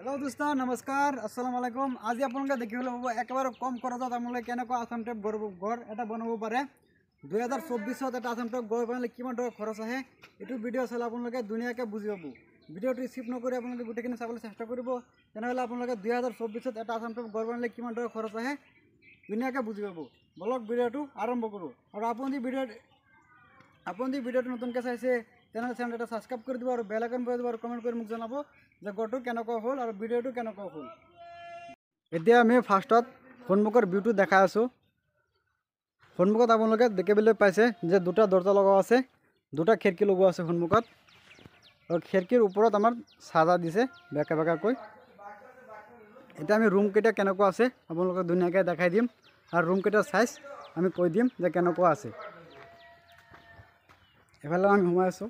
Hello दोस्तों नमस्कार अस्सलाम वालेकुम। आज आपलोके देखिबले पाब एकेबारे कम खरचत आपलोके केनेकुवा आसाम टाइप घर এটা বনাব পাৰে। 2024 এটা আসাম টাইপ ঘৰ বনালে কিমান টকা খৰচ আহে এটো ভিডিও চালে আপোনালোকে ধুনীয়াকৈ বুজি পাব। ভিডিওটো স্কিপ নকৰি আপোনালোকে গোটেইখিনি চাবলৈ চেষ্টা কৰিব, তেনেহলে আপোনালোকে 2024 এটা আসাম টাইপ ঘৰ বনালে কিমান টকা খৰচ আহে ধুনীয়াকৈ বুজি পাব। বলক ভিডিওটো আৰম্ভ কৰোঁ। আৰু আপুনি ভিডিওটো নতুনকৈ চাইছে তেনেহলে চেনেলটো সাবস্ক্ৰাইব কৰি দিব আৰু বেল আইকন বজাই দিব আৰু কমেন্ট কৰি মোক জনাব যে ঘৰটো কেনেকুৱা হ'ল আৰু ভিডিওটো কেনেকুৱা হ'ল। এতিয়া আমি ফাৰ্ষ্টত সন্মুখৰ ভিউটো দেখাই আছোঁ। সন্মুখত আপোনালোকে দেখিবলৈ পাইছে যে দুটা দৰজা লগোৱা আছে, দুটা খিৰিকী লগোৱা আছে সন্মুখত, আৰু খিৰিকীৰ ওপৰত আমাৰ সাজা দিছে বেকা বেকাকৈ। এতিয়া আমি ৰুম কেইটা কেনেকুৱা আছে আপোনালোকক ধুনীয়াকৈ দেখাই দিম আৰু ৰুম কেইটাৰ সাইজ আমি কৈ দিম যে কেনেকুৱা আছে। এফালে আমি সোমাই আছোঁ।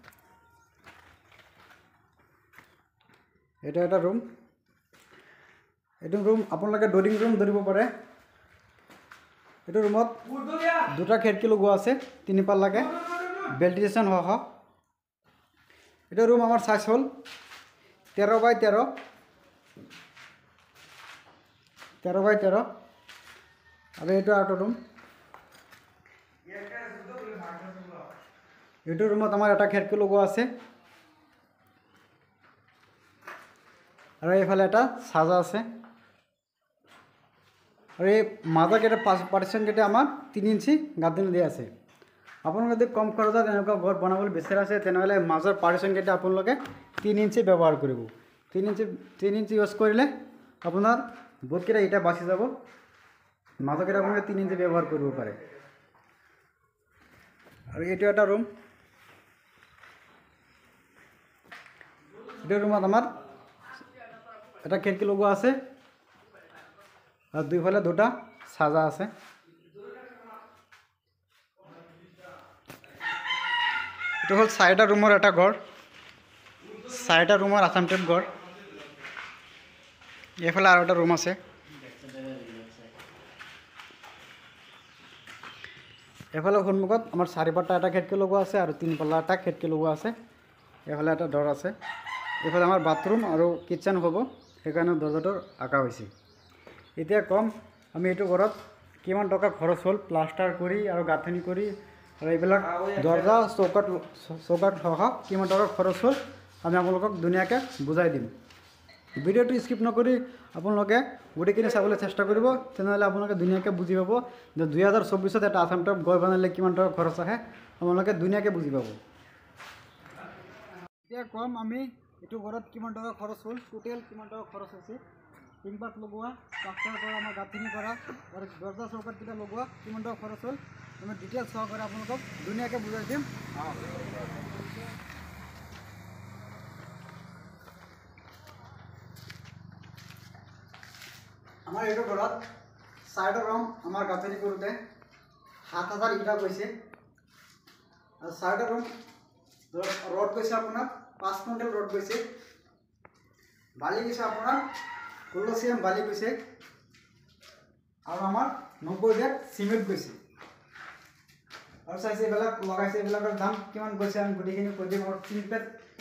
এটা এটা ৰুম, এইটো ৰুম আপোনালোকে ড্ৰয়িং ৰুম ধৰিব পাৰে। এইটো ৰুমত দুটা খিৰিকী লগোৱা আছে, 3 পাল্লাকৈ ভেন্টিলেশ্যন সহ। এইটো ৰুম আমাৰ সাইজ হ'ল 13x13 আৰু এইটো আউটাৰ ৰুম। এইটো ৰুমত আমাৰ এটা খিৰিকী লগোৱা আছে আৰু এইফালে এটা সাজা আছে। আৰু এই মাজৰ কেইটা পাৰ্টিশ্যন কেইটা আমাৰ 3 ইঞ্চি গাঁথনি দিয়া আছে। আপোনালোকে যদি কম খৰচত এনেকুৱা ঘৰ বনাবলৈ বিচাৰি আছে তেনেহ'লে মাজৰ পাৰ্টিশ্যন কেইটা আপোনালোকে 3 ইঞ্চি ব্যৱহাৰ কৰিব। 3 ইঞ্চি ইউজ কৰিলে আপোনাৰ বহুতকেইটা ইটা বাচি যাব। মাজৰ কেইটা আপোনালোকে 3 ইঞ্চি ব্যৱহাৰ কৰিব পাৰে। আৰু এইটো এটা ৰুম। এইটো ৰুমত আমাৰ এটা খিৰিকী লগোৱা আছে আৰু দুইফালে দুটা সাজা আছে। এইটো হ'ল 4টা ৰুমৰ এটা ঘৰ, 4টা ৰুমৰ আসাম টাইপ ঘৰ। এইফালে আৰু এটা ৰুম আছে। এইফালে সন্মুখত আমাৰ 4 পাল্লা এটা খিৰিকী লগোৱা আছে আৰু 3 পাল্লা এটা খিৰিকী লগোৱা আছে। এইফালে এটা দৰ আছে। এইফালে আমাৰ বাথৰুম আৰু কিচেন হ'ব, সেইকাৰণে দৰজাটোৰ আঁকা হৈছে। এতিয়া কম আমি এইটো ঘৰত কিমান টকা খৰচ হ'ল প্লাষ্টাৰ কৰি আৰু গাঁথনি কৰি আৰু এইবিলাক দৰজা চৌকাঠ সহ কিমান টকা খৰচ হ'ল আমি আপোনালোকক ধুনীয়াকৈ বুজাই দিম। ভিডিওটো স্কিপ নকৰি আপোনালোকে গোটেইখিনি চাবলৈ চেষ্টা কৰিব, তেনেহ'লে আপোনালোকে ধুনীয়াকৈ বুজি পাব যে 2024 এটা আসাম টাইপ ঘৰ বনালে কিমান টকা খৰচ আহে আপোনালোকে ধুনীয়াকৈ বুজি পাব। এতিয়া কম আমি এইটো ঘৰত কিমান টকা খৰচ হ'ল, টোটেল কিমান টকা খৰচ হৈছে, টিংপাত লগোৱা, প্লাষ্টাৰ কৰা, আমাৰ গাঁথনি কৰা আৰু দৰজা চৌকাঠকেইটা লগোৱা কিমান টকা খৰচ হ'ল আমি ডিটেইলছ সহকাৰে আপোনালোকক ধুনীয়াকৈ বুজাই দিম। আমাৰ এইটো ঘৰত 4টা ৰুম আমাৰ গাঁথনি কৰোঁতে 7,000 ইটা গৈছে আৰু 4টা ৰুম ৰড গৈছে আপোনাৰ 5 কুইণ্টেল ৰড গৈছে, বালি গৈছে আপোনাৰ 16 CM বালি গৈছে আৰু আমাৰ 90 বেগ চিমেণ্ট গৈছে। আৰু চাইছে এইবিলাক লগাইছে, এইবিলাকৰ দাম কিমান গৈছে আমি গোটেইখিনি কৈ দিম। আৰু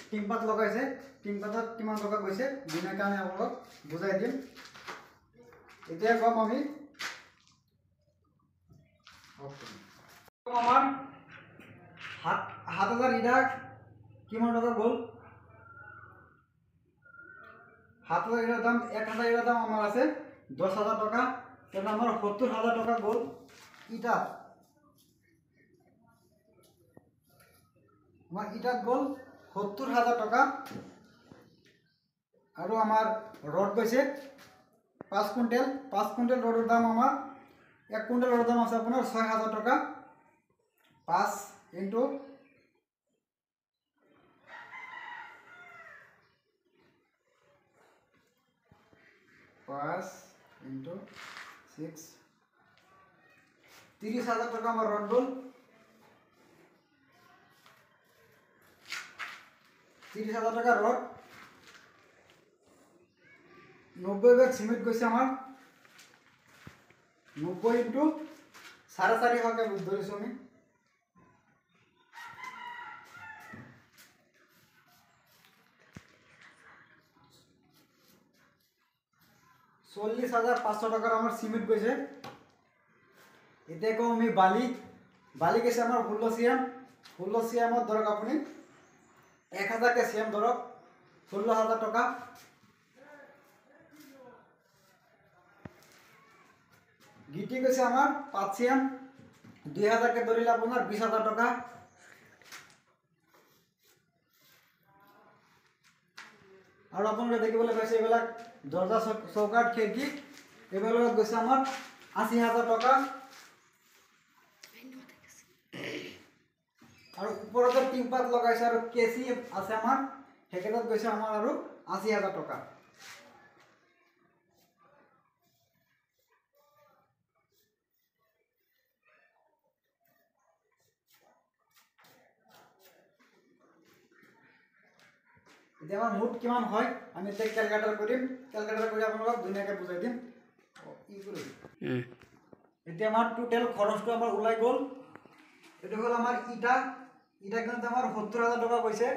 টিংপাত লগাইছে, টিংপাতত কিমান টকা গৈছে ধুনীয়াকৈ আমি আপোনালোকক বুজাই দিম। এতিয়া কম আমি আমাৰ 7,000 ইটা কিমান টকা গ'ল। 7,000 ইটাৰ দাম 1,000 ইটাৰ দাম আমাৰ আছে 10,000 টকা, তেনে আমাৰ 70,000 টকা গ'ল ইটাত। আমাৰ ইটাত গ'ল 70,000 টকা আৰু আমাৰ ৰড গৈছে 5 কুইণ্টেল। 5 কুইণ্টেল ৰডৰ দাম আমাৰ 1 কুইণ্টেল ৰডৰ দাম আছে আপোনাৰ 6,000 টকা। 5 ইনটু 6 30,000 টাকা আমার রড গ'ল। 30,000 টাকা রড, 90 বেগ সিমেন্ট গৈছে আমার 90 ইনটু 4.5 ধরিছো আমি। 40,500 টাকার আমার সিমেন্ট গৈছে। এতিয়া কম আমি বালি গৈছে আমার 16 সিএম। 16 সিএমত ধরক আপনি 1000 কে সিএম ধরক 16,000 টাকা। গিটি গৈছে আমার 5 সিএম 2000 কে ধরিলে আপনার 20,000 টাকা। আর আপনারা দেখিবলৈ পাইছে এবিলাক দরজা চৌকাট খিড়কি এবিলাক গৈছে আমার 80,000 টাকা। আর উপরতে টিংপাত লগাইছে আর কেসি আছে আমার সেকেটাত গৈছে আমার আর 80,000 টাকা। এতিয়া আমার মুঠ কিমান হয় আমি এতিয়া ক্যালকুলেটর করিম। ক্যালকুলেটর করে আপনাদের দুনিয়াকে বুঝাই দিম। এতিয়া আমার টোটাল খরচটো আমার ওলাই গল। এটা হল আমার ইটা কিনতে আমার 70,000 টাকা কইছে।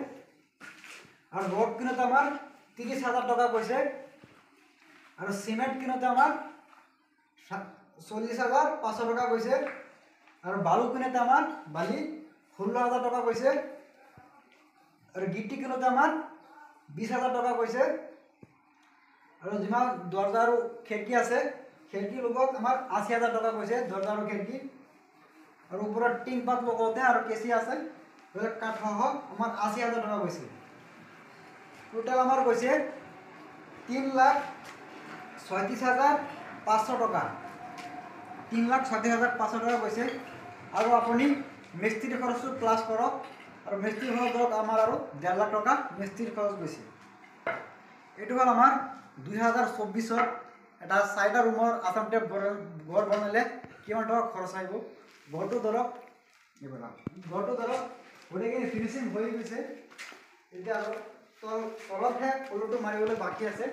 আর রড কিনতে আমার 30,000 টাকা কইছে। আর সিমেন্ট কিনতে আমার 40,500 টাকা কইছে। আর বালু কিনতে আমার বালি 16,000 টাকা কইছে। আর গিটি কিনতে আমার 20,000 টাকা কইছে। আর যিমান দরজা আর খিড়কি আছে খিড়কির লগত আমার 80,000 টাকা কইছে দরজা আর খিড়কি। আর উপরে টিন পাত লগাতে আর কেসি আছে কাঠ সহ আমার 80,000 টাকা কইছে। টোটাল আমার কইছে 3,36,500 টাকা। 3,36,500 টাকা কইছে। আর আপনি মিস্ত্রি খরচ প্লাস করক। আর মিস্ত্রি খরচ ধরক আমার আর 1.5 লাখ টাকা মিস্ত্রি খরচ গেছে। এটা হল আমার 2024 এটা 4টা রুমের আসাম টাইপ ঘর বানালে কিমান টাকা খরচ আইব। ঘরটো ধরক ঘরটো ধরক গোটেইখিনি ফিনিশিং হয়ে গেছে। এটা আর তলতহে পলুটো মারিবলে বাকি আছে।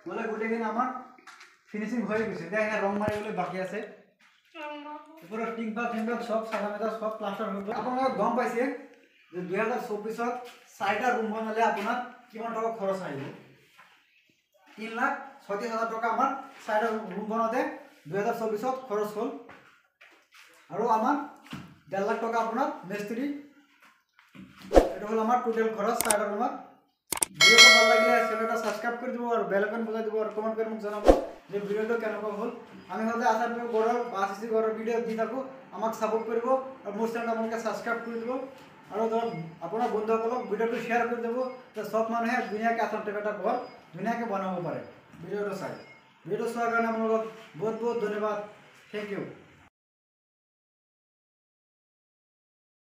নহলে গোটেইখিনি আমার ফিনিশিং হয়ে গেছে। এটা এখানে রং মারিবলে বাকি আছে। উপরে টিংপাত সব সাদা মেদা সব প্লাস্টার হয়ে গেল। আপনারা গম পাইছে যে 2024 4টা রুম বানালে আপনার কিমান টাকা খরচ আইব। 3,36,000 টাকা আমার 4টা রুম বানাতে 2024 খরচ হল। আর আমার 1.5 লাখ টাকা আপনার মিস্ত্রি। এটা হল আমার টোটাল খরচ 4টা রুমের। ভিডিওটা ভালো লাগলে চ্যানেলটা সাবস্ক্রাইব করে দিব আর বেল আইকন বাজাই দিব আর কমেন্ট করে মোক জানাবো যে ভিডিওটা কেনেকুৱা হল। আমি হলে আসাম ঘৰৰ বা সিসি ঘৰৰ ভিডিও দি থাকো আমাক সাপোর্ট করব। আর মোর চ্যানেল আপনাকে সাবস্ক্রাইব করে দিব। আর ধর আপনার বন্ধুসকলক ভিডিওটো শেয়ার করে দেব যে সব মানুহে দুনিয়াকে আসাম টাইপ এটা ঘর দুনিয়াকে বানাব পারে। ভিডিওটা চাই ভিডিও চোৱাৰ কাৰণে আপোনালোকক বহুত বহুত ধন্যবাদ। Thank U.